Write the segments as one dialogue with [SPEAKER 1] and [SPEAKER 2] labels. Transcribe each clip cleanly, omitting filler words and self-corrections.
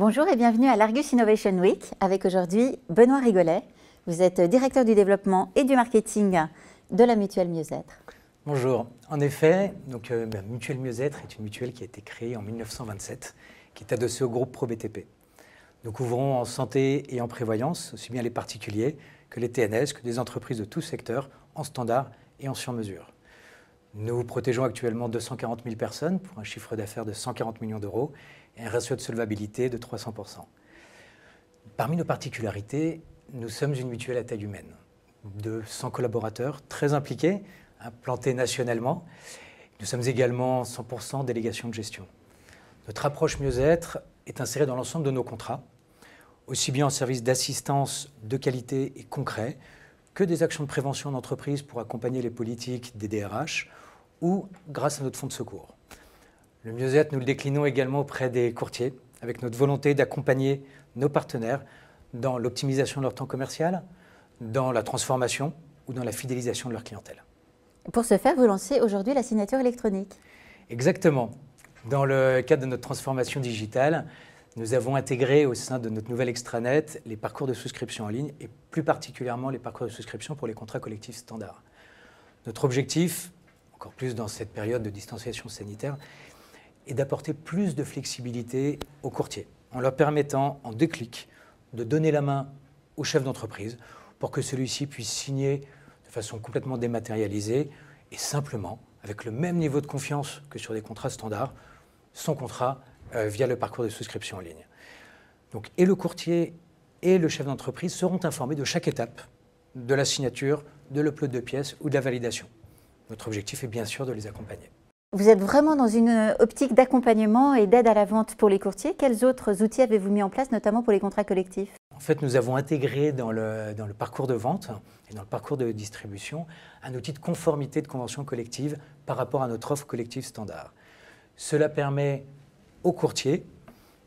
[SPEAKER 1] Bonjour et bienvenue à l'Argus Innovation Week avec aujourd'hui Benoît Rigolet. Vous êtes directeur du développement et du marketing de la mutuelle Mieux-être.
[SPEAKER 2] Bonjour. En effet, Mutuelle Mieux-être est une mutuelle qui a été créée en 1927, qui est adossée au groupe ProBTP. Nous couvrons en santé et en prévoyance, aussi bien les particuliers que les TNS, que des entreprises de tout secteur, en standard et en sur-mesure. Nous protégeons actuellement 240 000 personnes pour un chiffre d'affaires de 140 millions d'euros et un ratio de solvabilité de 300%. Parmi nos particularités, nous sommes une mutuelle à taille humaine, de 100 collaborateurs très impliqués, implantés nationalement. Nous sommes également 100% délégation de gestion. Notre approche mieux-être est insérée dans l'ensemble de nos contrats, aussi bien en service d'assistance de qualité et concret que des actions de prévention d'entreprise pour accompagner les politiques des DRH ou grâce à notre fonds de secours. Le mieux-être, nous le déclinons également auprès des courtiers, avec notre volonté d'accompagner nos partenaires dans l'optimisation de leur temps commercial, dans la transformation ou dans la fidélisation de leur clientèle.
[SPEAKER 1] Pour ce faire, vous lancez aujourd'hui la signature électronique.
[SPEAKER 2] Exactement. Dans le cadre de notre transformation digitale, nous avons intégré au sein de notre nouvelle extranet les parcours de souscription en ligne et plus particulièrement les parcours de souscription pour les contrats collectifs standards. Notre objectif, encore plus dans cette période de distanciation sanitaire, est d'apporter plus de flexibilité aux courtiers, en leur permettant, en 2 clics, de donner la main au chef d'entreprise pour que celui-ci puisse signer de façon complètement dématérialisée et simplement, avec le même niveau de confiance que sur des contrats standards, son contrat via le parcours de souscription en ligne. Donc, et le courtier et le chef d'entreprise seront informés de chaque étape de la signature, de l'upload de pièces ou de la validation. Notre objectif est bien sûr de les accompagner.
[SPEAKER 1] Vous êtes vraiment dans une optique d'accompagnement et d'aide à la vente pour les courtiers. Quels autres outils avez-vous mis en place, notamment pour les contrats collectifs?
[SPEAKER 2] En fait, nous avons intégré dans le parcours de vente et dans le parcours de distribution un outil de conformité de convention collective par rapport à notre offre collective standard. Cela permet aux courtiers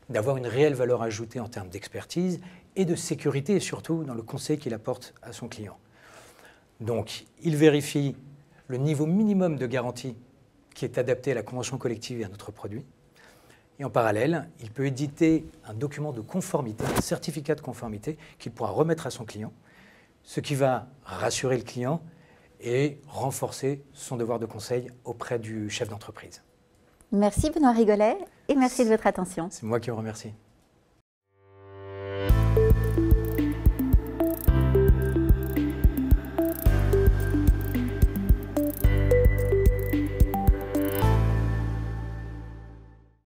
[SPEAKER 2] d'avoir une réelle valeur ajoutée en termes d'expertise et de sécurité et surtout dans le conseil qu'il apporte à son client. Donc, il vérifie le niveau minimum de garantie qui est adapté à la convention collective et à notre produit. Et en parallèle, il peut éditer un document de conformité, un certificat de conformité qu'il pourra remettre à son client, ce qui va rassurer le client et renforcer son devoir de conseil auprès du chef d'entreprise.
[SPEAKER 1] Merci Benoît Rigolet et merci de votre attention.
[SPEAKER 2] C'est moi qui vous remercie.